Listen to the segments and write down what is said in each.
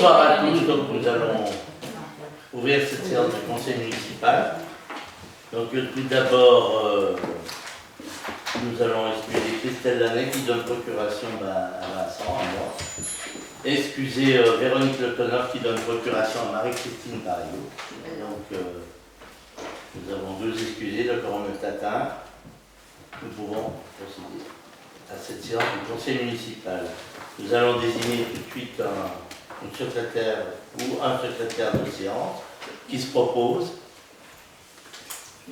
Bonsoir à tous, donc nous allons ouvrir cette séance du conseil municipal. Donc tout d'abord, nous allons excuser Christelle Lanet qui donne procuration à Vincent, à moi. Excuser Véronique Le Connor qui donne procuration à Marie-Christine Barriot. Donc nous avons deux excusés, le quorum est atteint. Nous pouvons procéder à cette séance du conseil municipal. Nous allons désigner tout de suite une secrétaire ou un secrétaire de séance qui se propose.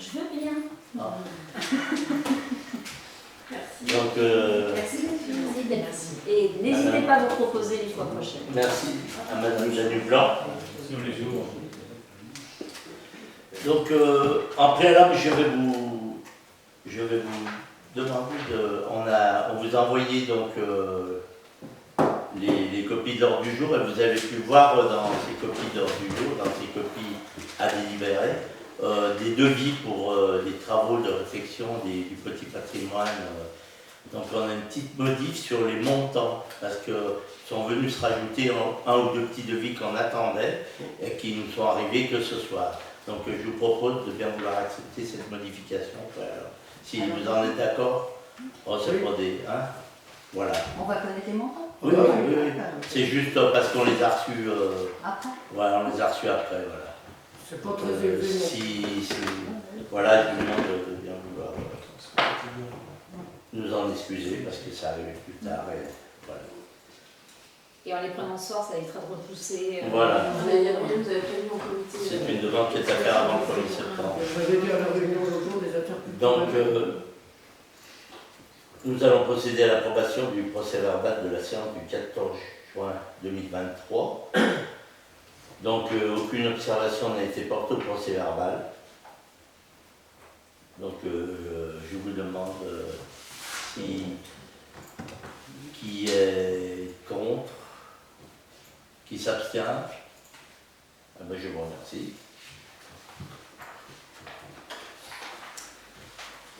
Je veux bien. Ah. Merci. Donc, Merci. Et n'hésitez pas à vous proposer les fois prochaines. merci à Madame Janu Blanc. Donc, en préalable, je vais vous demander on vous a envoyé donc les copies de l'ordre du jour et vous avez pu voir dans ces copies d'ordre du jour, dans ces copies à délibérer, des devis pour les travaux de réfection du petit patrimoine. Donc on a une petite modif sur les montants parce que sont venus se rajouter un ou deux petits devis qu'on attendait et qui nous sont arrivés que ce soir. Donc je vous propose de bien vouloir accepter cette modification. Alors, si vous en êtes d'accord, c'est pas des... Hein, voilà. On va connaître les montants. Oui. C'est juste parce qu'on les a reçus après. Voilà, on les a reçus après, voilà. C'est pas très élevé. Voilà, je vous demande de bien vouloir nous en excuser parce que ça arrivait plus tard. Et, voilà. Et en les prenant ce soir, ça évitera de repousser. Voilà. Vous avez prévu mon comité. C'est une demande qui est à faire avant le 1er septembre. J'avais dit à la réunion l'autre jour des affaires publiques. Donc, nous allons procéder à l'approbation du procès verbal de la séance du 14 juin 2023. Donc, aucune observation n'a été portée au procès verbal. Donc, je vous demande qui est contre, qui s'abstient. Ah ben, je vous remercie.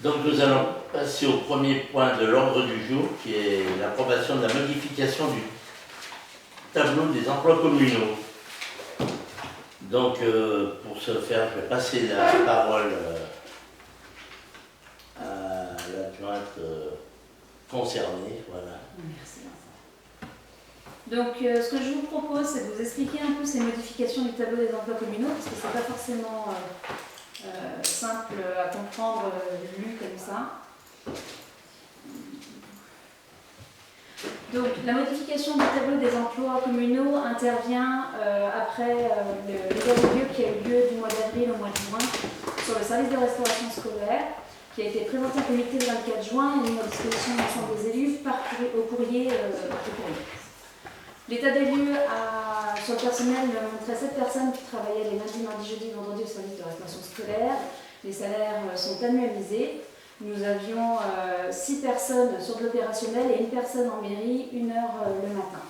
Donc nous allons passer au premier point de l'ordre du jour, qui est l'approbation de la modification du tableau des emplois communaux. Donc pour ce faire, je vais passer la parole à l'adjointe concernée. Voilà. Merci Vincent. Donc ce que je vous propose, c'est de vous expliquer un peu ces modifications du tableau des emplois communaux, parce que ce n'est pas forcément simple à comprendre lu comme ça. Donc la modification du tableau des emplois communaux intervient après l'état des lieux qui a eu lieu du mois d'avril au mois de juin sur le service de restauration scolaire, qui a été présenté au comité le 24 juin et mis à disposition de l'ensemble des élus au courrier. L'état des lieux sur le personnel montrait 7 personnes qui travaillaient les lundis, mardis, jeudis, vendredis au service de restauration scolaire. Les salaires sont annualisés. Nous avions 6 personnes sur de l'opérationnel et 1 personne en mairie, 1 heure le matin.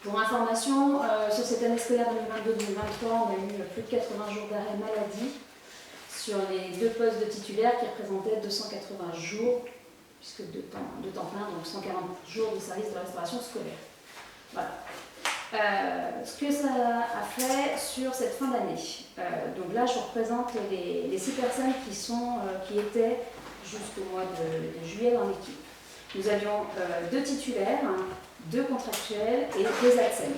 Pour information, sur cette année scolaire 2022-2023, on a eu plus de 80 jours d'arrêt maladie sur les 2 postes de titulaires qui représentaient 280 jours, puisque de temps plein, donc 140 jours de service de restauration scolaire. Voilà. Ce que ça a fait sur cette fin d'année. Donc là, je vous représente les 6 personnes qui étaient jusqu'au mois de juillet dans l'équipe. Nous avions 2 titulaires, 2 contractuels et 2 ATSEM.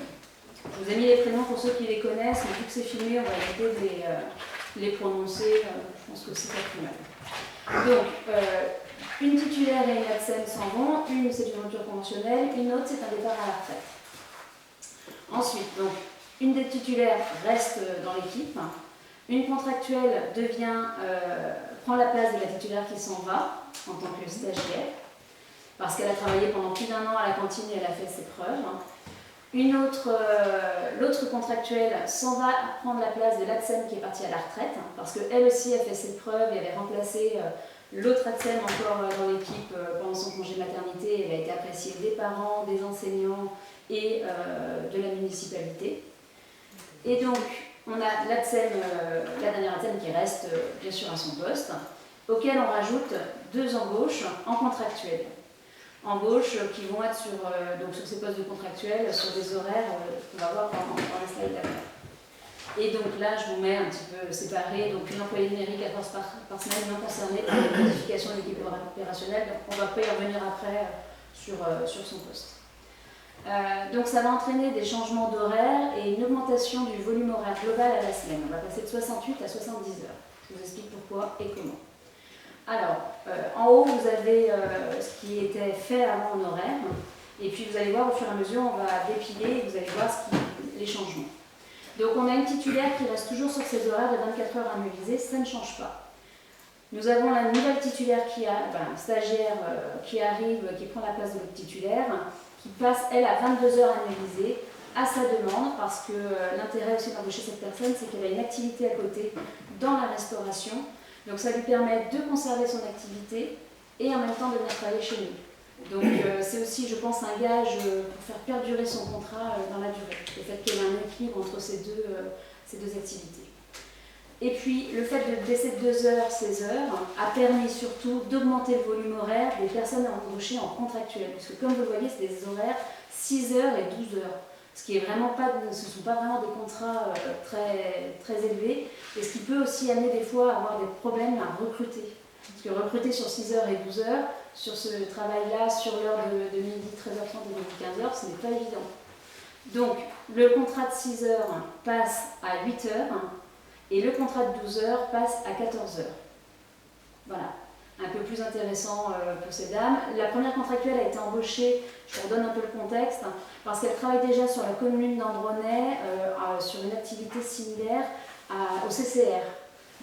Je vous ai mis les prénoms pour ceux qui les connaissent, mais vu que c'est filmé, on va éviter de les prononcer. Je pense que c'est pas plus mal. Donc, une titulaire et une ATSEM s'en vont, une c'est une rupture conventionnelle, une autre c'est un départ à la retraite. Ensuite, donc, une des titulaires reste dans l'équipe, une contractuelle prend la place de la titulaire qui s'en va en tant que stagiaire, parce qu'elle a travaillé pendant plus d'1 an à la cantine et elle a fait ses preuves. L'autre contractuelle s'en va prendre la place de l'ATSEM qui est partie à la retraite, parce qu'elle aussi a fait ses preuves et elle avait remplacé l'autre ATSEM encore dans l'équipe pendant son congé maternité. Elle a été appréciée des parents, des enseignants et de la municipalité. Et donc, on a l'ATSEM, la dernière ATSEM qui reste bien sûr à son poste, auquel on rajoute 2 embauches en contractuel. embauches qui vont être donc sur ces postes de contractuels, sur des horaires qu'on va voir dans la slide d'après. Et donc là, je vous mets un petit peu séparé, donc une employée numérique à force par semaine non concernée par la modification de l'équipe opérationnelle. Donc on va pas y revenir après sur son poste. Donc ça va entraîner des changements d'horaire et une augmentation du volume horaire global à la semaine. On va passer de 68 à 70 heures. Je vous explique pourquoi et comment. Alors, en haut, vous avez ce qui était fait avant en horaire. Et puis vous allez voir, au fur et à mesure, on va dépiler et vous allez voir les changements. Donc on a une titulaire qui reste toujours sur ses horaires de 24 heures annualisées, ça ne change pas. Nous avons la nouvelle titulaire stagiaire qui arrive, qui prend la place de notre titulaire, qui passe elle à 22 heures annualisées à sa demande, parce que l'intérêt aussi d'embaucher cette personne, c'est qu'elle a une activité à côté dans la restauration. Donc ça lui permet de conserver son activité et en même temps de venir travailler chez nous. Donc c'est aussi, je pense, un gage pour faire perdurer son contrat dans la durée, le fait qu'elle ait un équilibre entre ces deux activités. Et puis le fait de baisser de 2 heures, 16 heures, a permis surtout d'augmenter le volume horaire des personnes embauchées en contractuel, puisque comme vous le voyez, c'est des horaires 6 heures et 12 heures, ce qui est vraiment pas, ce ne sont pas vraiment des contrats très élevés, et ce qui peut aussi amener des fois à avoir des problèmes à recruter. Parce que recruter sur 6 heures et 12 heures, sur ce travail-là, sur l'heure de midi 13h30 et midi 15h, ce n'est pas évident. Donc, le contrat de 6 heures passe à 8 heures et le contrat de 12 heures passe à 14 heures. Voilà, un peu plus intéressant pour ces dames. La première contractuelle a été embauchée, je vous redonne un peu le contexte, parce qu'elle travaille déjà sur la commune d'Andronay, sur une activité similaire au CCR.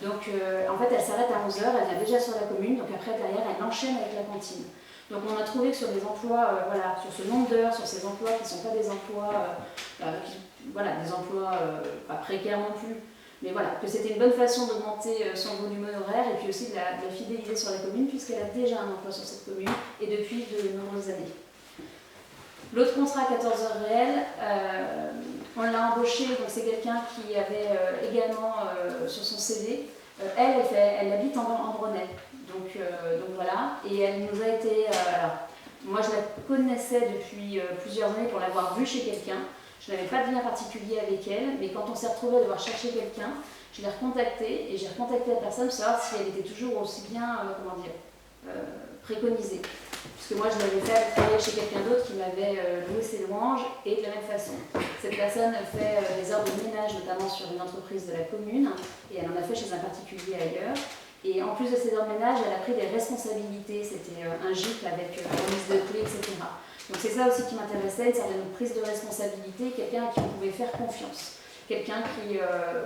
Donc en fait elle s'arrête à 11h, elle vient déjà sur la commune, donc après derrière elle enchaîne avec la cantine. Donc on a trouvé que sur des emplois, voilà, sur ce nombre d'heures, sur ces emplois qui ne sont pas des emplois, des emplois pas précaires non plus, mais voilà, que c'était une bonne façon d'augmenter son volume horaire et puis aussi de la fidéliser sur la commune puisqu'elle a déjà un emploi sur cette commune et depuis de nombreuses années. L'autre contrat à 14 heures réelles, on l'a embauché, donc c'est quelqu'un qui avait également sur son CV, elle habite en Brunei, donc voilà, et elle nous a été, alors, moi je la connaissais depuis plusieurs années pour l'avoir vue chez quelqu'un, je n'avais pas de lien particulier avec elle, mais quand on s'est retrouvé à devoir chercher quelqu'un, je l'ai recontactée et j'ai recontacté la personne pour savoir si elle était toujours aussi bien, préconisée. Puisque moi je l'avais fait travailler chez quelqu'un d'autre qui m'avait loué ses louanges et de la même façon. Cette personne fait des heures de ménage notamment sur une entreprise de la commune et elle en a fait chez un particulier ailleurs. Et en plus de ces heures de ménage, elle a pris des responsabilités, c'était un gîte avec remise de clés, etc. Donc c'est ça aussi qui m'intéressait, une certaine prise de responsabilité, quelqu'un à qui on pouvait faire confiance. Quelqu'un qui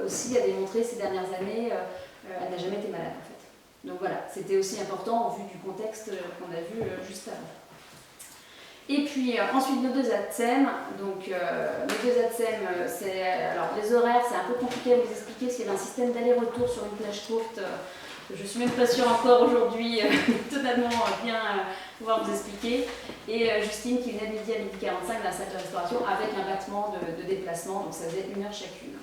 aussi a démontré ces dernières années, elle n'a jamais été malade en fait. Donc voilà, c'était aussi important au vu du contexte qu'on a vu juste avant. Et puis ensuite nos deux ATSEM, donc nos deux ATSEM, alors les horaires c'est un peu compliqué à vous expliquer parce qu'il y avait un système d'aller-retour sur une plage courte que je suis même pas sûre encore aujourd'hui totalement bien pouvoir vous expliquer. Et Justine qui venait de midi à midi 45 dans la salle de restauration avec un battement de déplacement, donc ça faisait 1 heure chacune.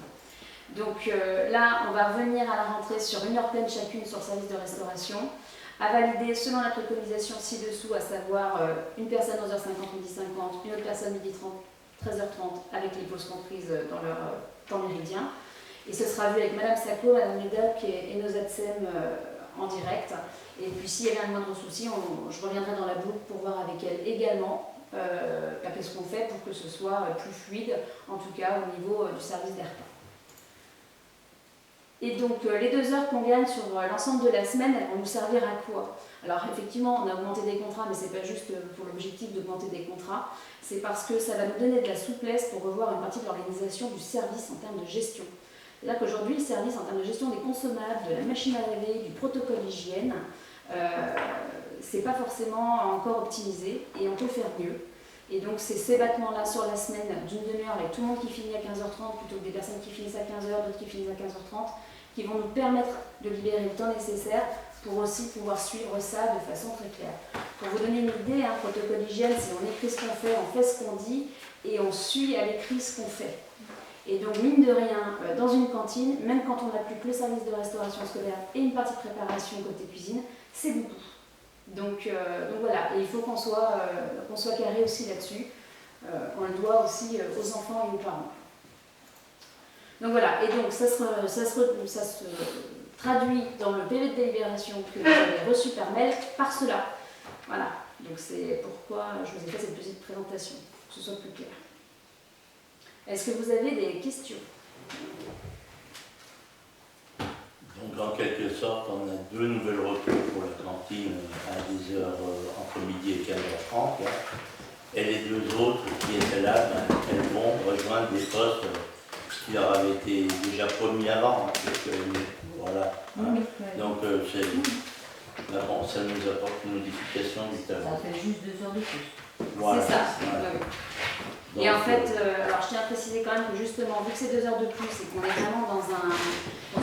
Donc là, on va revenir à la rentrée sur 1 heure pleine chacune sur service de restauration, à valider selon la préconisation ci-dessous, à savoir une personne 11h50, midi 50, une autre personne midi 30, 13h30, avec les pauses comprises dans leur temps méridien. Et ce sera vu avec Madame Sacco, Madame Médoc et nos ATSEM en direct. Et puis s'il y avait un moindre souci, je reviendrai dans la boucle pour voir avec elle également qu'est-ce qu'on fait pour que ce soit plus fluide, en tout cas au niveau du service des repas. Et donc les 2 heures qu'on gagne sur l'ensemble de la semaine, elles vont nous servir à quoi? Alors effectivement, on a augmenté des contrats, mais ce n'est pas juste pour l'objectif d'augmenter des contrats, c'est parce que ça va nous donner de la souplesse pour revoir une partie de l'organisation du service en termes de gestion. C'est-à-dire qu'aujourd'hui, le service en termes de gestion des consommables, de la machine à laver, du protocole hygiène, c'est pas forcément encore optimisé et on peut faire mieux. Et donc c'est ces battements-là sur la semaine d'une demi-heure avec tout le monde qui finit à 15h30 plutôt que des personnes qui finissent à 15h, d'autres qui finissent à 15h30, qui vont nous permettre de libérer le temps nécessaire pour aussi pouvoir suivre ça de façon très claire. Pour vous donner une idée, protocole hygiène, c'est on écrit ce qu'on fait ce qu'on dit et on suit à l'écrit ce qu'on fait. Et donc mine de rien, dans une cantine, même quand on n'a plus que le service de restauration scolaire et une partie de préparation côté cuisine, c'est beaucoup. Donc voilà, et il faut qu'on soit carré aussi là-dessus. On le doit aussi aux enfants et aux parents. Donc voilà, et donc ça se traduit dans le PV de délibération que vous avez reçu par mail par cela. Voilà, donc c'est pourquoi je vous ai fait cette petite présentation, que ce soit plus clair. Est-ce que vous avez des questions? Donc en quelque sorte, on a 2 nouvelles recrues pour la cantine à des heures entre midi et 15h30. Là. Et les 2 autres qui étaient là, elles vont rejoindre des postes qui leur avaient été déjà promis avant. Voilà. Hein. Donc bon, ça nous apporte une modification du tableau. Ça fait juste 2 heures de plus. Voilà. C'est ça. Voilà. Donc, et en fait, alors je tiens à préciser quand même que justement, vu que c'est 2 heures de plus et qu'on est vraiment dans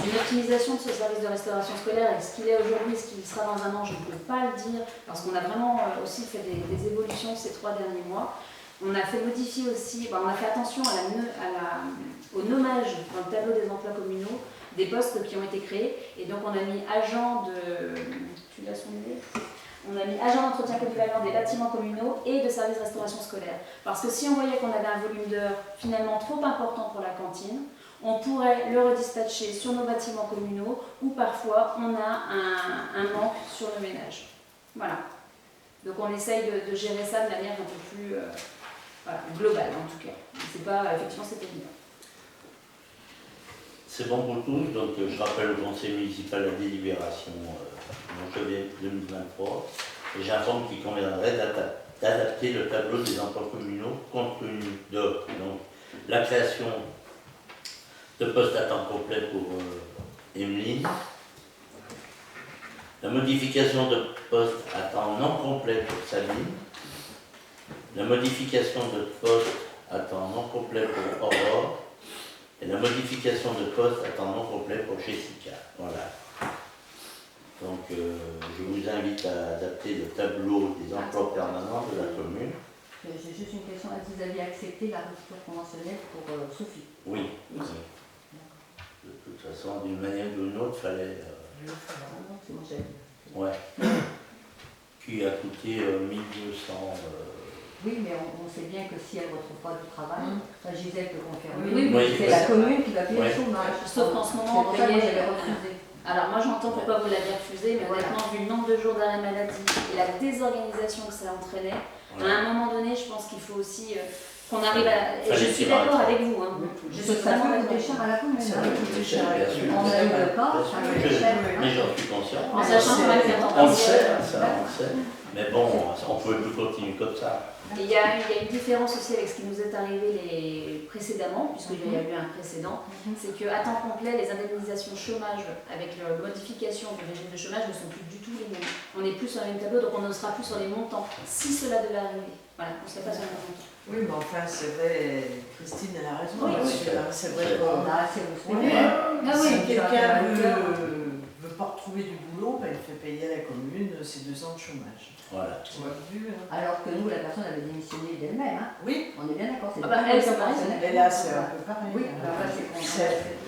une optimisation de ce service de restauration scolaire, et ce qu'il est aujourd'hui, ce qu'il sera dans un an, je ne peux pas le dire, parce qu'on a vraiment aussi fait des évolutions ces 3 derniers mois. On a fait modifier aussi, on a fait attention au nommage dans le tableau des emplois communaux des postes qui ont été créés, et donc on a mis agent de... Tu l'as souligné ? On a mis agent d'entretien polyvalent des bâtiments communaux et de services de restauration scolaire. Parce que si on voyait qu'on avait un volume d'heures finalement trop important pour la cantine, on pourrait le redispatcher sur nos bâtiments communaux ou parfois on a un manque sur le ménage. Voilà. Donc on essaye de gérer ça de manière un peu plus globale en tout cas. C'est pas, effectivement, c'est évident. C'est bon pour tous, donc je rappelle au conseil municipal la délibération en janvier 2023 et j'informe qu'il conviendrait d'adapter le tableau des emplois communaux compte tenu de donc, la création de postes à temps complet pour Emeline, la modification de postes à temps non complet pour Sabine, la modification de postes à temps non complet pour Aurore, et la modification de poste à temps non complet pour Jessica. Voilà. Donc, je vous invite à adapter le tableau des emplois permanents de la commune. J'ai juste une question. Est-ce que vous aviez accepté la rupture conventionnelle pour Sophie? Oui. Oui. De toute façon, d'une manière ou d'une autre, il fallait... c'est mon chef. Ouais. Qui a coûté 1200... Oui, mais on sait bien que si elle ne retrouve pas du travail, ça Gisèle peut confirmer. Oui, c'est la commune qui va payer le chômage. Sauf qu'en ce moment, on payait... j'avais refusé. Alors moi j'entends pourquoi vous l'avez refusé, mais honnêtement, vu le nombre de jours d'arrêt maladie et la désorganisation que ça entraînait, à un moment donné, je pense qu'il faut aussi qu'on arrive à... Et je suis d'accord avec vous. Hein. Je suis Ça vraiment peut coûter cher à la commune. Ça peut coûter cher, bien sûr. On a eu le cas, ça coûte cher. Mais j'en suis conscient. En sachant qu'on va le faire temps On le partiel. sait, ça, on le sait. Mais bon, on ne pouvait plus continuer comme ça. Et il y a une différence aussi avec ce qui nous est arrivé précédemment, puisqu'il y a eu un précédent, c'est qu'à temps complet, les indemnisations chômage avec la modification du régime de chômage ne sont plus du tout les mêmes. On n'est plus sur le même tableau, donc on ne sera plus sur les montants, si cela devait arriver. Voilà, on ne serait pas sur les mêmes montants. Oui, mais enfin, c'est vrai, Christine elle a raison. Oui, c'est vrai On qu'on a assez on est. Ah oui, Si quelqu'un quelqu'un veut pas retrouver du boulot, ben, il fait payer à la commune ses 2 ans de chômage. Voilà. Tu vois vu, hein. Alors que nous, la personne avait démissionné d'elle-même. Hein. Oui, On est bien d'accord. Ah bah, elle, c'est pareil. mais là c'est un peu pareil. Oui, hein. enfin,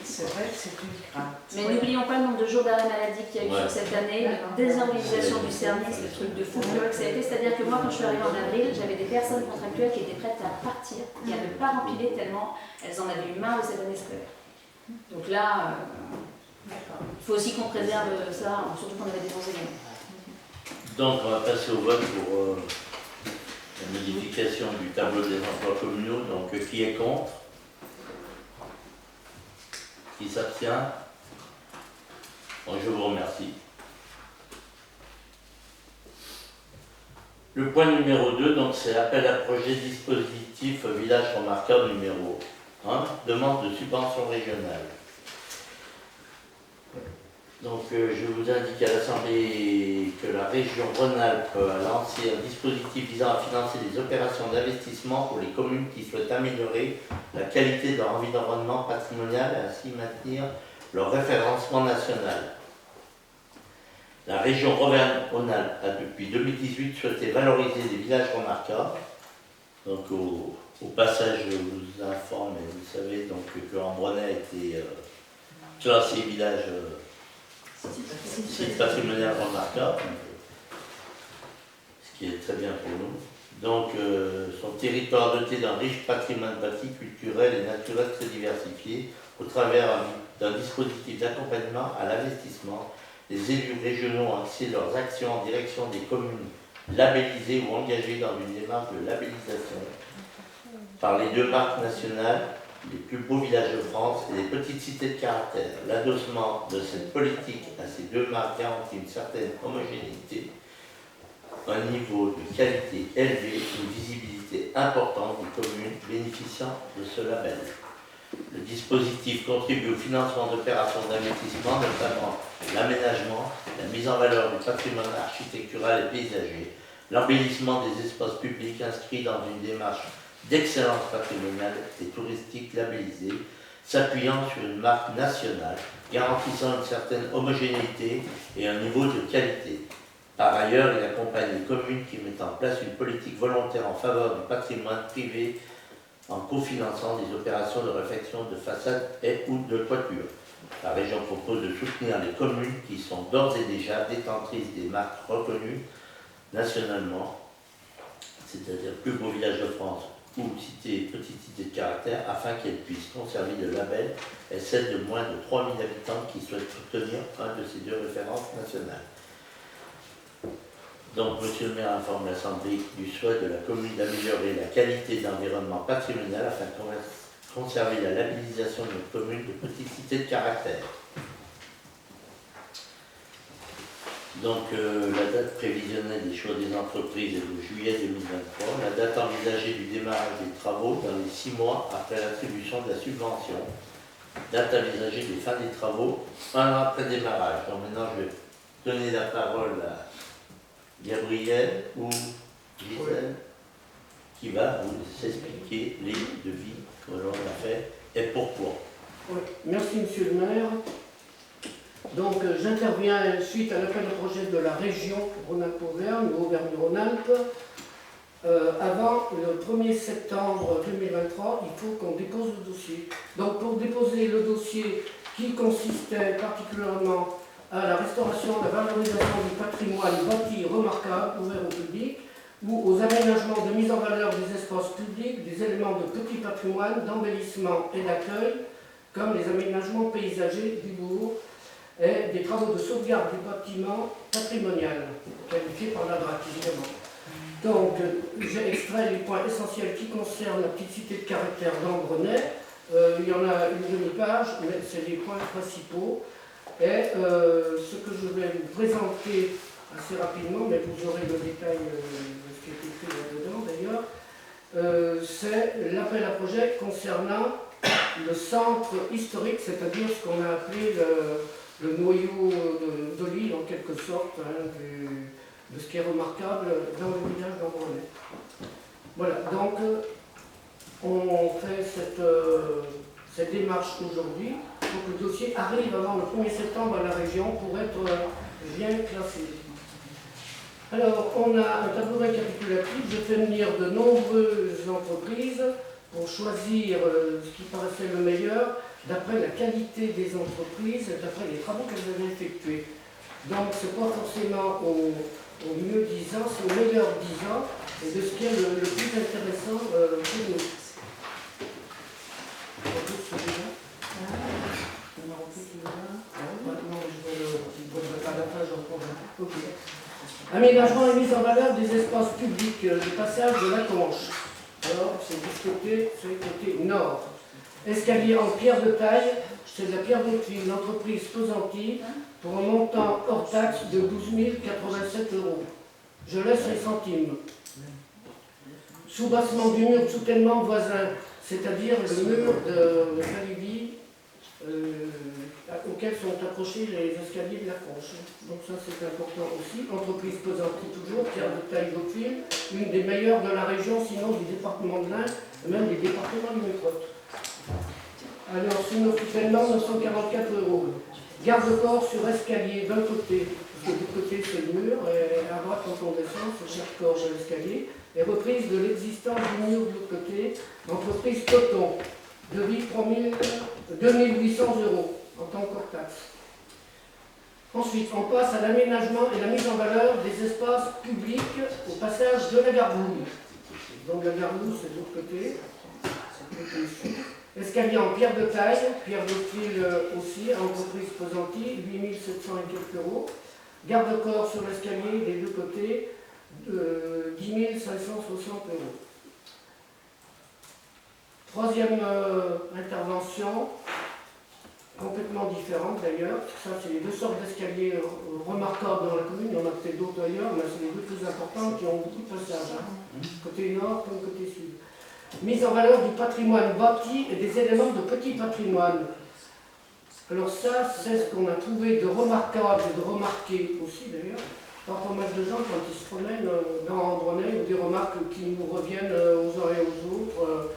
C'est vrai que c'est une crainte. Mais n'oublions pas le nombre de jours d'arrêt maladie qu'il y a eu Ouais. sur cette année, la désorganisation du service, le truc de fou furieux que ça a été. C'est-à-dire que moi, quand je suis arrivée en avril, j'avais des personnes contractuelles qui étaient prêtes à partir et à ne pas rempiler tellement elles en avaient eu marre de cette année scolaire. Donc là, il faut aussi qu'on préserve ça, surtout qu'on avait des bons éléments. Donc, on va passer au vote pour la modification du tableau des emplois communaux. Donc, qui est contre? Qui s'abstient? Bon, je vous remercie. Le point numéro 2, donc c'est appel à projet dispositif village remarquable numéro 1, demande de subvention régionale. Donc je vous indique à l'Assemblée que la région Rhône-Alpes a lancé un dispositif visant à financer des opérations d'investissement pour les communes qui souhaitent améliorer la qualité de leur environnement patrimonial et ainsi maintenir leur référencement national. La région Rhône-Alpes a depuis 2018 souhaité valoriser des villages remarquables. Donc au passage, je vous informe, et vous savez donc, que Ambronay a été classé village site patrimonial remarquable. qui est très bien pour nous. Donc, son territoire doté d'un riche patrimoine bâti, culturel et naturel très diversifié, au travers d'un dispositif d'accompagnement à l'investissement. Les élus régionaux ont axé leurs actions en direction des communes labellisées ou engagées dans une démarche de labellisation par les 2 marques nationales, les plus beaux villages de France et les petites cités de caractère. L'adossement de cette politique à ces 2 marques garantit une certaine homogénéité, un niveau de qualité élevé, une visibilité importante des communes bénéficiant de ce label. Le dispositif contribue au financement d'opérations d'investissement, notamment l'aménagement, la mise en valeur du patrimoine architectural et paysager, l'embellissement des espaces publics inscrits dans une démarche d'excellence patrimoniale et touristique labellisée, s'appuyant sur une marque nationale, garantissant une certaine homogénéité et un niveau de qualité. Par ailleurs, il accompagne les communes qui mettent en place une politique volontaire en faveur du patrimoine privé en cofinançant des opérations de réfection de façade et ou de toiture. La région propose de soutenir les communes qui sont d'ores et déjà détentrices des marques reconnues nationalement, c'est-à-dire plus beau village de France ou petite cité de caractère, afin qu'elles puissent conserver le label, et celles de moins de 3000 habitants qui souhaitent obtenir un de ces 2 références nationales. Donc, Monsieur le maire informe l'Assemblée du souhait de la commune d'améliorer la qualité d'environnement patrimonial afin de conserver la labellisation de notre commune de petite cité de caractère. Donc, la date prévisionnelle des choix des entreprises est de juillet 2023. La date envisagée du démarrage des travaux dans les 6 mois après l'attribution de la subvention. Date envisagée des fins des travaux 1 an après démarrage. Donc maintenant, je vais donner la parole à Gabriel ou Gisèle, qui va vous expliquer les devis que l'on a fait et pourquoi. Oui. Merci Monsieur le maire. Donc j'interviens suite à l'appel au projet de la région Rhône-Alpes-Auvergne ou Auvergne-Rhône-Alpes. Avant le 1er septembre 2023, il faut qu'on dépose le dossier. Donc pour déposer le dossier qui consistait particulièrement à la restauration, la valorisation du patrimoine bâti remarquable ouvert au public ou aux aménagements de mise en valeur des espaces publics, des éléments de petit patrimoine, d'embellissement et d'accueil, comme les aménagements paysagers du bourg et des travaux de sauvegarde du bâtiment patrimonial, qualifiés par la DRAC évidemment. Donc, j'ai extrait les points essentiels qui concernent la petite cité de caractère d'Ambrenay. Il y en a une demi-page, mais c'est les points principaux. Et ce que je vais vous présenter assez rapidement, mais vous aurez le détail de ce qui a été fait là-dedans d'ailleurs, c'est l'appel à projet concernant le centre historique, c'est-à-dire ce qu'on a appelé le noyau de l'île en quelque sorte, hein, de ce qui est remarquable dans le village d'Ambrenay. Voilà, donc on fait cette démarche aujourd'hui pour que le dossier arrive avant le 1er septembre à la région pour être bien classé. Alors, on a un tableau récapitulatif, je fais venir de nombreuses entreprises pour choisir ce qui paraissait le meilleur d'après la qualité des entreprises, d'après les travaux qu'elles avaient effectués. Donc, ce n'est pas forcément au mieux disant, c'est au meilleur disant, et de ce qui est le plus intéressant pour nous. Aménagement et mise en valeur des espaces publics, le passage de la Conche. Alors, c'est du côté nord. Escalier en pierre de taille, c'est de la pierre de tuile, l'entreprise Pesanti, pour un montant hors taxe de 12 087 €. Je laisse les centimes. Soubassement du mur de soutènement voisin, c'est-à-dire le mur de Calibi auquel sont accrochés les escaliers de la Conche. Donc ça c'est important aussi. Entreprise Pesanti toujours, pierre de taille d'Hauteville, une des meilleures de la région, sinon du département de l'Ain, et même des départements du Métrotte. Alors, sur nos soutènements, 944 €. Garde-corps sur escalier d'un côté, parce que du côté c'est le mur, et à droite quand on descend, c'est chaque corps de l'escalier, et reprise de l'existence du mur de l'autre côté, entreprise Coton, devis 2800 € en tant qu'hors taxe. Ensuite, on passe à l'aménagement et la mise en valeur des espaces publics au passage de la Garbouille. Donc la Garbouille, c'est de l'autre côté. Escalier en pierre de taille, pierre de fil aussi, entreprise Pesanti, 8 700 et quelques euros. Garde-corps sur l'escalier des deux côtés, 10 560 euros. Troisième intervention, complètement différente d'ailleurs. Ça, c'est les deux sortes d'escaliers remarquables dans la commune. Il y en a peut-être d'autres ailleurs, mais c'est les deux plus importants qui ont beaucoup de passages, côté nord comme côté sud. Mise en valeur du patrimoine bâti et des éléments de petit patrimoine. Alors ça, c'est ce qu'on a trouvé de remarquable et de remarqué aussi d'ailleurs, par pas mal de gens quand ils se promènent dans Andronay, ou des remarques qui nous reviennent aux uns et aux autres,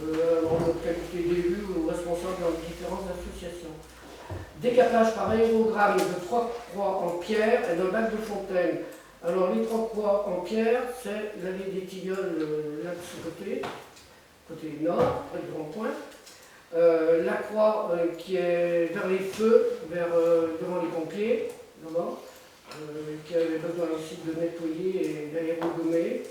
en notre qualité d'élus ou responsables dans les différentes associations. Décapage par aérogramme de 3 croix en pierre et d'un bac de fontaine. Alors les 3 croix en pierre, c'est l'allée des Tilleuls, là de ce côté nord, près du rond-point. La croix qui est vers les feux, devant les pompiers, d'abord, qui avait besoin aussi de nettoyer et d'aérogommer.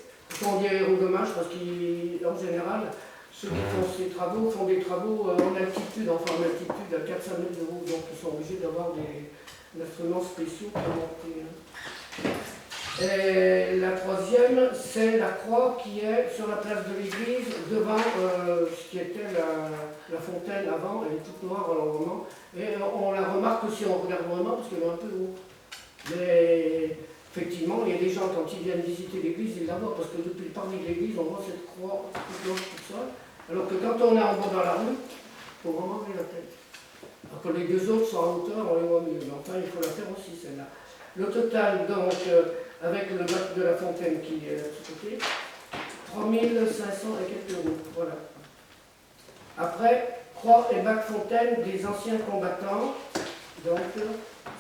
On dit aérogommage parce qu'en général, ceux qui font ces travaux font des travaux en altitude, enfin en altitude à 400 mètres de haut, donc ils sont obligés d'avoir des instruments spéciaux pour monter. Et la troisième, c'est la croix qui est sur la place de l'église, devant ce qui était la fontaine avant, elle est toute noire à l'environnement, et on la remarque aussi en regarde vraiment parce qu'elle est un peu haute. Mais effectivement, il y a des gens, quand ils viennent visiter l'église, ils la voient, parce que depuis le parvis de l'église, on voit cette croix toute blanche, tout ça, alors que quand on est en bas dans la rue, il faut vraiment lever la tête. Alors que les deux autres sont en hauteur, on les voit mieux, mais enfin, il faut la faire aussi, celle-là. Le total, donc, avec le bac de la fontaine qui est de ce côté, 3 500 et quelques euros. Voilà. Après, croix et bac fontaine des anciens combattants. Donc,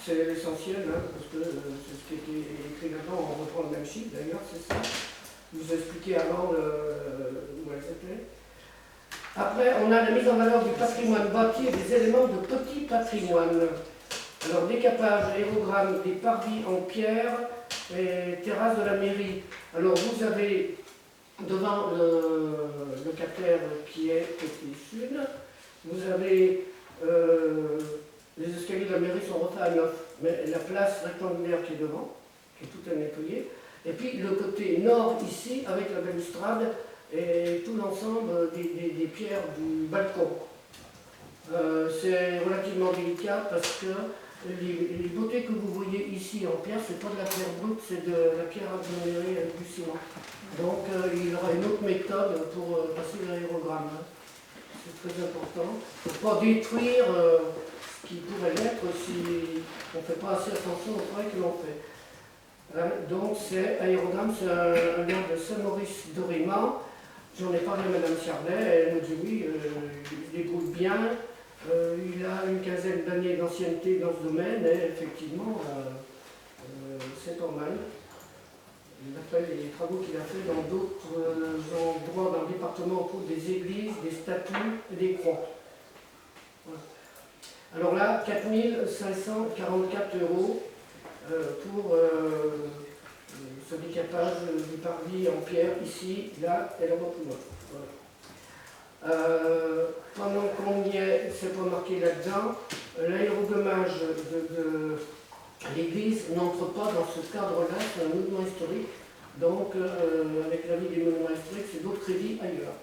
c'est l'essentiel, hein, parce que c'est ce qui était écrit là-dedans, on reprend le même chiffre d'ailleurs, c'est ça. Je vous ai expliqué avant où elles étaient. Après, on a la mise en valeur du patrimoine bâti et des éléments de petit patrimoine. Alors, décapage, aérogramme, des parvis en pierre et terrasse de la mairie. Alors, vous avez devant le catère qui est côté sud, vous avez les escaliers de la mairie sont refaits à neuf, mais la place rectangulaire qui est devant, qui est toute à nettoyer, et puis le côté nord ici, avec la balustrade et tout l'ensemble des pierres du balcon. C'est relativement délicat parce que les beautés que vous voyez ici en pierre, c'est pas de la pierre brute, c'est de la pierre agglomérée avec du ciment. Donc il y aura une autre méthode pour passer l'aérogramme. C'est très important. Il ne faut pas détruire ce qui pourrait l'être si on ne fait pas assez attention au travail que l'on fait. Donc c'est aérogramme, c'est un gars de Saint-Maurice d'Oriman. J'en ai parlé à Mme Charlet, elle me dit oui, il se débrouille bien. Il a une quinzaine d'années d'ancienneté dans ce domaine et effectivement, c'est pas mal. D'après les travaux qu'il a fait dans d'autres endroits dans le département autour des églises, des statues et des croix. Voilà. Alors là, 4 544 euros pour ce décapage du parvis en pierre ici, là et là-bas plus loin. Voilà. Pendant qu'on y est, c'est pas marqué là-dedans, l'aérogommage de l'église n'entre pas dans ce cadre-là, c'est un monument historique, donc avec l'avis des monuments historiques, c'est d'autres crédits ailleurs.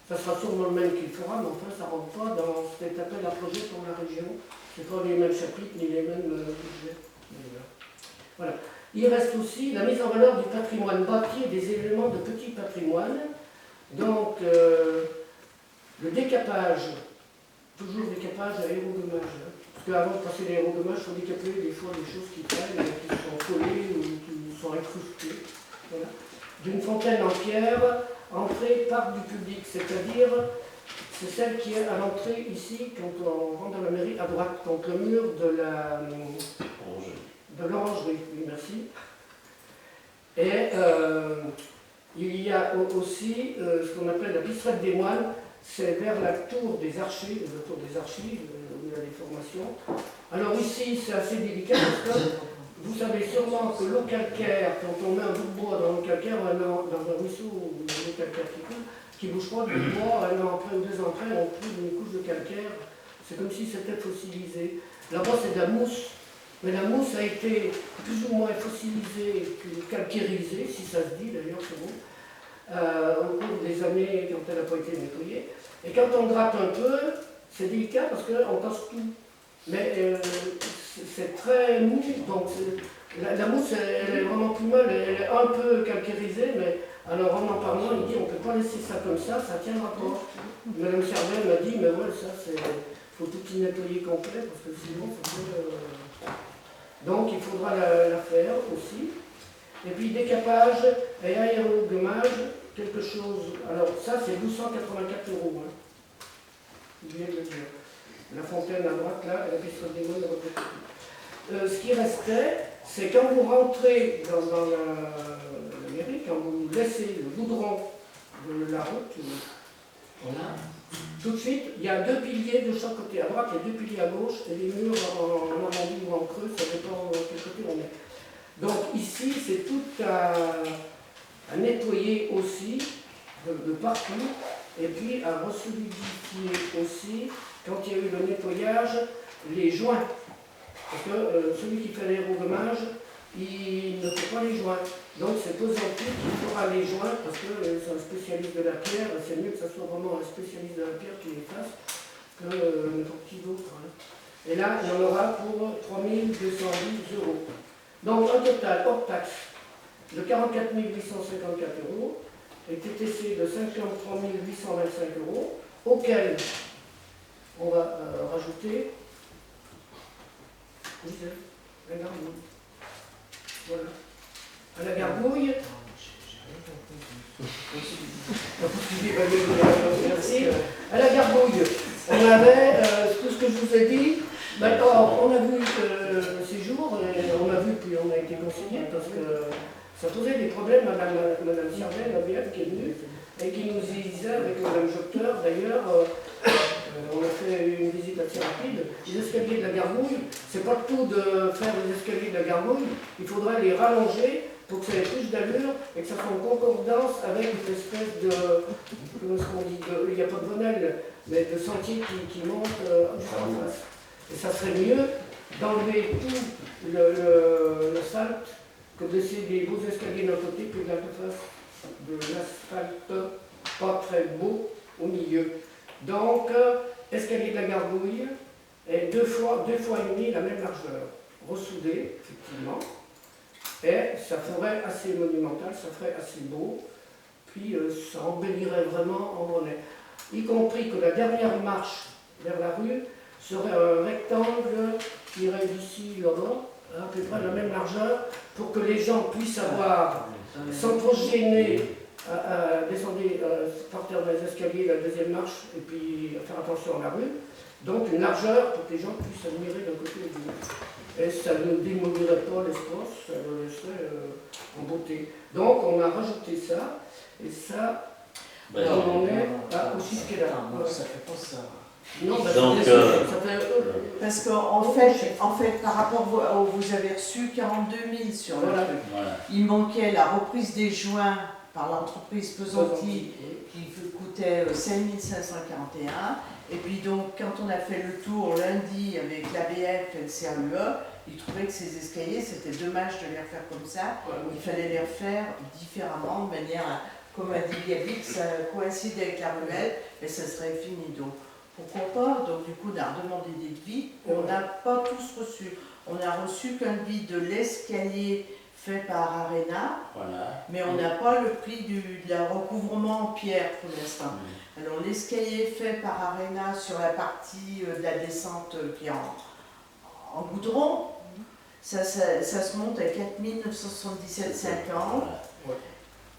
Ça sera sûrement le même qu'il fera, mais enfin ça ne rentre pas dans ce qui est appelé un projet pour la région, c'est pas les mêmes chapitres ni les mêmes budgets. Voilà. Il reste aussi la mise en valeur du patrimoine bâti et des éléments de petit patrimoine, donc le décapage, toujours décapage à aérogommage. Parce qu'avant de passer l'aérogommage, il faut décaper des fois des choses qui traînent, qui sont collées ou qui sont incrustées. Voilà. D'une fontaine en pierre, entrée parc du public, c'est-à-dire c'est celle qui est à l'entrée ici, quand on rentre dans la mairie, à droite, contre le mur de l'orangerie. Oui, merci. Et il y a aussi ce qu'on appelle la pisserette des moines. C'est vers la tour des archives, où la déformation. Alors ici, c'est assez délicat parce que vous savez sûrement que l'eau calcaire, quand on met un bout de bois dans l'eau calcaire, dans un ruisseau ou dans l'eau calcaire qui bouge pas, le bois, un an après ou 2 ans après, on trouve une couche de calcaire. C'est comme si c'était fossilisé. Là-bas, c'est de la mousse. Mais la mousse a été plus ou moins fossilisée, puis calcairisée, si ça se dit d'ailleurs, c'est bon, au cours des années quand elle n'a pas été nettoyée. Et quand on gratte un peu, c'est délicat parce qu'on casse tout. Mais c'est très mou, donc la mousse elle est vraiment plus molle, elle est un peu calcairisée, mais alors en parlant, il dit on ne peut pas laisser ça comme ça ne tiendra pas. Madame Servet m'a dit, mais ouais, ça c'est. Il faut tout y nettoyer complet parce que sinon ça peut. Donc il faudra la faire aussi. Et puis décapage et aérogommage, quelque chose. Alors ça c'est 1284 €. Hein. Je viens de le dire. La fontaine à droite là, et la piste des mots, ce qui restait, c'est quand vous rentrez dans la mairie, quand vous laissez le goudron de la route, voilà. Tout de suite, il y a 2 piliers de chaque côté. À droite, il y a 2 piliers à gauche et les murs en arrondi ou en creux, ça dépend de quel côté on est. Donc ici, c'est tout à nettoyer aussi de partout et puis à resolidifier aussi, quand il y a eu le nettoyage, les joints. Parce que celui qui fait l'aérogommage, il ne fait pas les joints. Donc c'est Pesanti qui fera les joints, parce que c'est un spécialiste de la pierre, c'est mieux que ce soit vraiment un spécialiste de la pierre qui les fasse que n'importe qui d'autre. Hein. Et là, il y en aura pour 3 210 €. Donc un total hors taxe de 44 854 €, et TTC de 53 825 €, auquel on va rajouter la gargouille. Voilà. À la gargouille, merci. À la gargouille, on avait tout ce que je vous ai dit. Maintenant, on a vu ces jours, on a vu puis on a été conseillé parce que ça posait des problèmes à Madame Servet, la BF, qui est venue et qui nous disait avec Madame Jocteur, d'ailleurs, on a fait une visite assez rapide. Les escaliers de la gargouille, c'est pas tout de faire les escaliers de la gargouille, il faudrait les rallonger pour que ça ait plus d'allure et que ça soit en concordance avec une espèce de, comment est-ce qu'on dit, il n'y a pas de venelle, mais de sentier qui monte juste en face. Et ça serait mieux d'enlever tout l'asphalte que de laisser des beaux escaliers d'un côté puis de l'autre face de l'asphalte pas très beau au milieu. Donc, escalier de la gargouille et deux fois et demi la même largeur, ressoudé, effectivement, et ça ferait assez monumental, ça ferait assez beau, puis ça embellirait vraiment en bonnet. Y compris que la dernière marche vers la rue serait un rectangle qui irait d'ici là-bas, à peu près la même largeur, pour que les gens puissent avoir, sans trop se gêner, descendre par terre des escaliers, la deuxième marche, et puis faire attention à la rue. Donc une largeur pour que les gens puissent admirer d'un côté et de l'autre. Et ça ne démolirait pas l'espace, ça le laisserait en beauté. Donc on a rajouté ça, et ça, on est aussi ce qu'elle a. Ça fait pas ça. Non, bah, donc, ça fait, parce qu'en fait, par rapport vous avez reçu 42 000 sur le truc. Voilà. Il manquait la reprise des joints par l'entreprise Pesanti qui coûtait 5 541. Et puis donc, quand on a fait le tour lundi avec l'ABF et le CRUE, ils trouvaient que ces escaliers, c'était dommage de les refaire comme ça. Il fallait les refaire différemment, de manière, comme a dit Gabi, que ça coïncide avec la ruelle et ça serait fini. Donc, pourquoi pas? Donc du coup, on a demandé des devis. On n'a pas tous reçu. On a reçu qu'un devis de l'escalier fait par Arena, Voilà. mais on n'a pas le prix de la recouvrement en pierre pour l'instant. Alors l'escalier fait par Arena sur la partie de la descente qui est en goudron, ça se monte à 4 977,50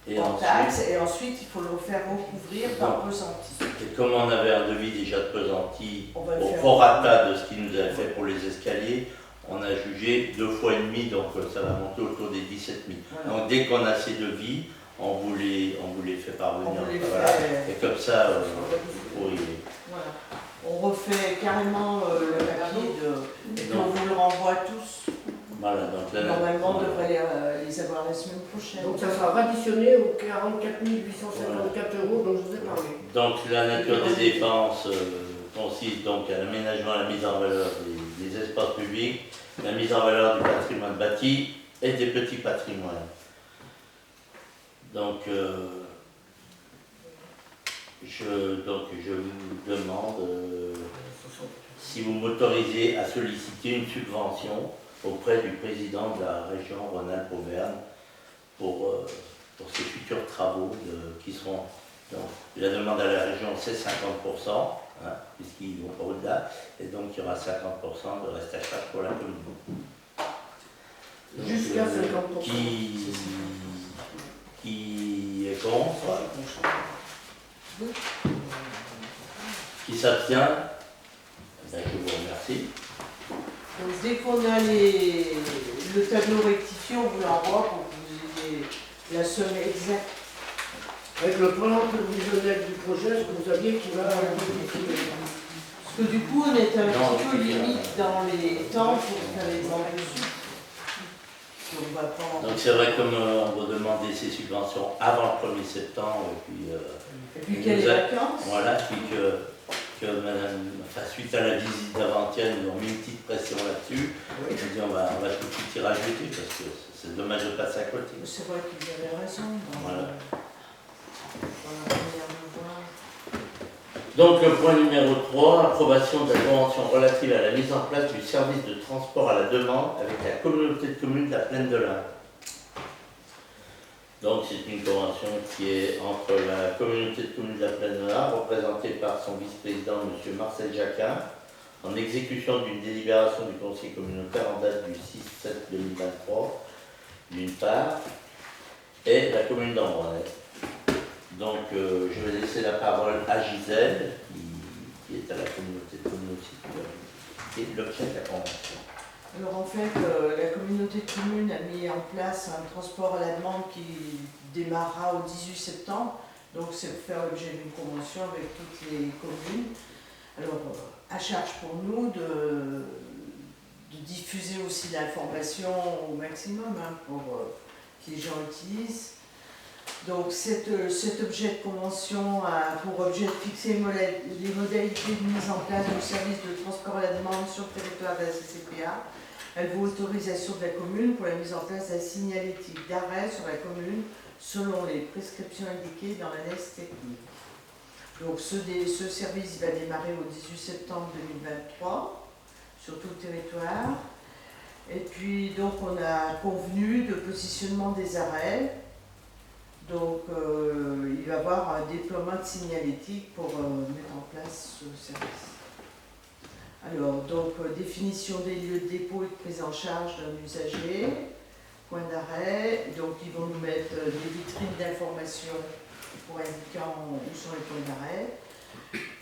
Et en ensuite, taxe, et ensuite il faut le faire recouvrir par Pesanti. et comme on avait un devis déjà de Pesanti, On va le au faire. prorata de ce qu'il nous avait fait pour les escaliers, on a jugé 2 fois et demi, donc ça va monter autour des 17 000. Voilà. Donc dès qu'on a ces devis, on vous les fait parvenir. On vous les Voilà. fait, Et comme ça, vous pourriez. Voilà. on refait carrément le papier et puis on vous le renvoie tous. Voilà, donc là, Normalement, on devrait les avoir la semaine prochaine. Donc ça sera additionné aux 44 854 euros dont je vous ai parlé. donc la nature des dépenses consiste donc à l'aménagement, la mise en valeur des espaces publics, la mise en valeur du patrimoine bâti et des petits patrimoines. Donc, je vous demande si vous m'autorisez à solliciter une subvention auprès du président de la région Rhône-Alpes-Auvergne pour ces futurs travaux qui seront. Donc, la demande à la région, c'est 50%, hein, puisqu'ils vont pas au-delà, et donc il y aura 50% de reste à charge pour la commune. Donc, Jusqu'à 50%. Qui est contre? Qui s'abstient? Ben, je vous remercie. Donc, dès qu'on a le tableau rectifié, on vous l'envoie pour que vous ayez la somme exacte. Avec le plan prévisionnel du projet, ce que vous aviez qui va... Parce que du coup, on est un petit peu limite dans les temps pour faire les demandes dessus. Donc c'est vrai comme on va demander ces subventions avant le 1er septembre, et puis qu'il y a les vacances. Voilà, puis que madame, enfin, suite à la visite d'avant-hier, nous avons mis une petite pression là-dessus. Oui. Je dis on va tout de suite y rajouter parce que c'est dommage de passer à côté. C'est vrai qu'ils avaient raison. Voilà. Dans la première devoir. Donc le point numéro 3, approbation de la convention relative à la mise en place du service de transport à la demande avec la communauté de communes de la Plaine de l'Ain. Donc c'est une convention qui est entre la communauté de communes de la Plaine de l'Ain, représentée par son vice-président M. Marcel Jacquin, en exécution d'une délibération du conseil communautaire en date du 6/7/2023, d'une part, et la commune d'Ambronay. Donc, je vais laisser la parole à Gisèle, qui est à la communauté de communes aussi, qui est l'objet de la convention. Alors en fait, la communauté de communes a mis en place un transport à la demande qui démarrera au 18 septembre. Donc c'est pour faire l'objet d'une convention avec toutes les communes. Alors, à charge pour nous de diffuser aussi l'information au maximum pour que les gens utilisent. Donc cet objet de convention a pour objet de fixer les modalités de mise en place du service de transport à la demande sur le territoire de la CCPA. Elle vaut autorisation de la commune pour la mise en place d'un signalétique d'arrêt sur la commune selon les prescriptions indiquées dans l'annexe technique. Donc ce service va démarrer au 18 septembre 2023 sur tout le territoire. Et puis donc on a convenu de positionnement des arrêts. Donc il va y avoir un déploiement de signalétique pour mettre en place ce service. Alors donc définition des lieux de dépôt et de prise en charge d'un usager, point d'arrêt. Donc ils vont nous mettre des vitrines d'information pour indiquant où sont les points d'arrêt.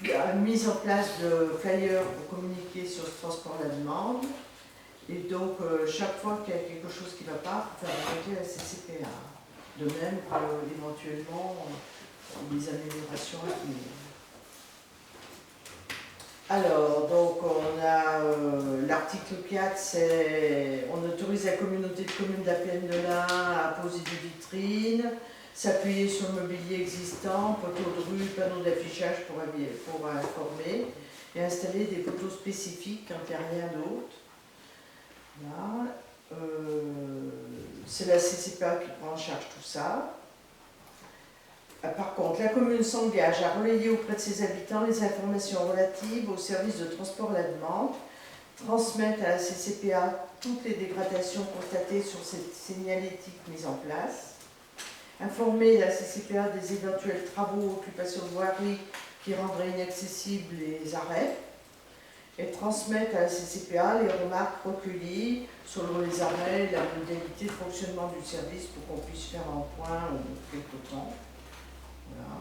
Il y a une mise en place de flyers pour communiquer sur ce transport à la demande. Et donc chaque fois qu'il y a quelque chose qui ne va pas, il faut faire remonter la CCPA. De même éventuellement des améliorations à venir. Alors, donc on a l'article 4, c'est on autorise la communauté de communes de la Plaine de l'Ain à poser des vitrines, s'appuyer sur le mobilier existant, poteaux de rue, panneaux d'affichage pour informer, et installer des photos spécifiques quand il n'y a rien d'autre. Voilà. C'est la CCPA qui prend en charge tout ça. Par contre, la commune s'engage à relayer auprès de ses habitants les informations relatives au service de transport à la demande, transmettre à la CCPA toutes les dégradations constatées sur cette signalétique mise en place, informer la CCPA des éventuels travaux ou occupations de voirie qui rendraient inaccessibles les arrêts, et transmettre à la CCPA les remarques recueillies selon les arrêts et la modalité de fonctionnement du service pour qu'on puisse faire un point ou quelque temps. Voilà.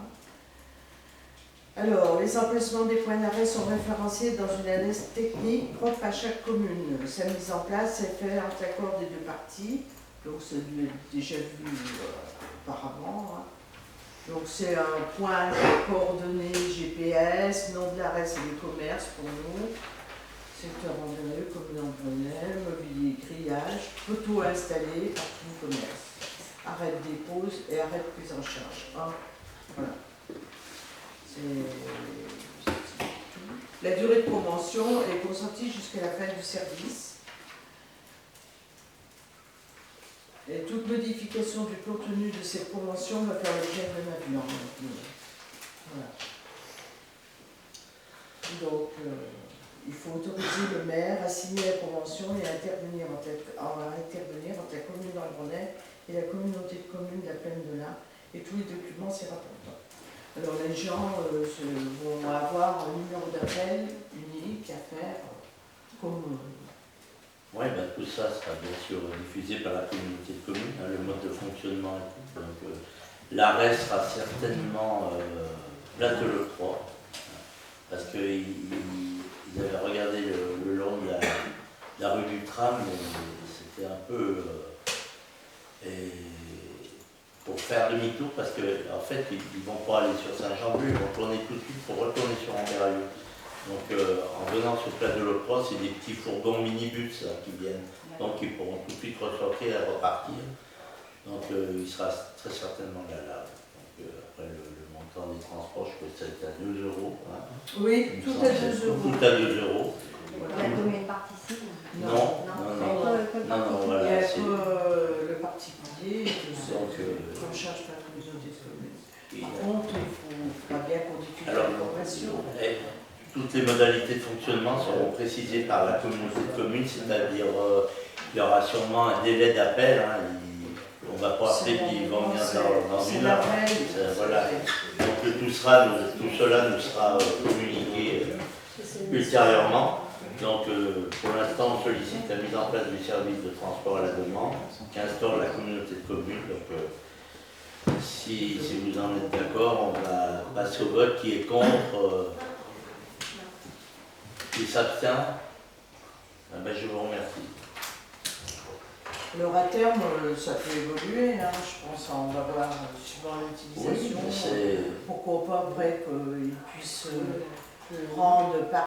Alors, les emplacements des points d'arrêt sont référenciés dans une annexe technique propre à chaque commune. Sa mise en place est faite entre l'accord des deux parties, donc c'est déjà vu auparavant. Hein. Donc c'est un point de coordonnées GPS, nom de l'adresse et des commerces pour nous, secteur environnant, commune environnelle, mobilier, grillage, photos installées, parking commerce, arrêt de dépose et arrêt de prise en charge. Hein. Voilà. C'est tout. La durée de convention est consentie jusqu'à la fin du service. Et toute modification du contenu de cette convention va faire l'objet d'un avis. Voilà. Donc, il faut autoriser le maire à signer la convention et à intervenir entre la commune d'Ambronay et la communauté de communes de la Plaine de l'Ain et tous les documents s'y rapportant. Alors, les gens vont avoir un numéro d'appel unique à faire comme. Oui, ben, tout ça sera bien sûr diffusé par la communauté de communes, hein, le mode de fonctionnement et tout. Donc l'arrêt sera certainement Plateau 3, parce qu'ils avaient regardé le long de la rue du tram, et c'était un peu pour faire demi-tour, parce qu'en fait, ils ne vont pas aller sur Saint-Jean-Bleu, ils vont tourner tout de suite pour retourner sur Ambérieu. Donc en venant sur Place de l'Octroi, c'est des petits fourgons minibus là, qui viennent, donc ils pourront tout de suite ressortir et repartir. Donc il sera très certainement là. Donc après le montant des transports, je crois que c'est à 2 euros. Hein. Oui, tout à 2 euros. Tout à 2 euros. La commune participe? Non, voilà. Il y a C'est- que le particulier, Donc, on charge pas la communauté de communes. Par contre, il faudra bien qu'on diffuse alors, l'information. toutes les modalités de fonctionnement seront précisées par la communauté de communes, c'est-à-dire il y aura sûrement un délai d'appel. Hein, on ne va pas appeler puis ils vont venir dans une heure. Voilà. Donc tout cela nous sera communiqué ultérieurement. Donc pour l'instant, on sollicite la mise en place du service de transport à la demande qu'instaure la communauté de communes. Donc si vous en êtes d'accord, on va passer au vote. Qui est contre, qui s'abstient. Ben, je vous remercie. Alors à terme, ça peut évoluer, hein, je pense qu'on va voir suivant l'utilisation. Oui, Pourquoi pas après qu'ils puissent prendre par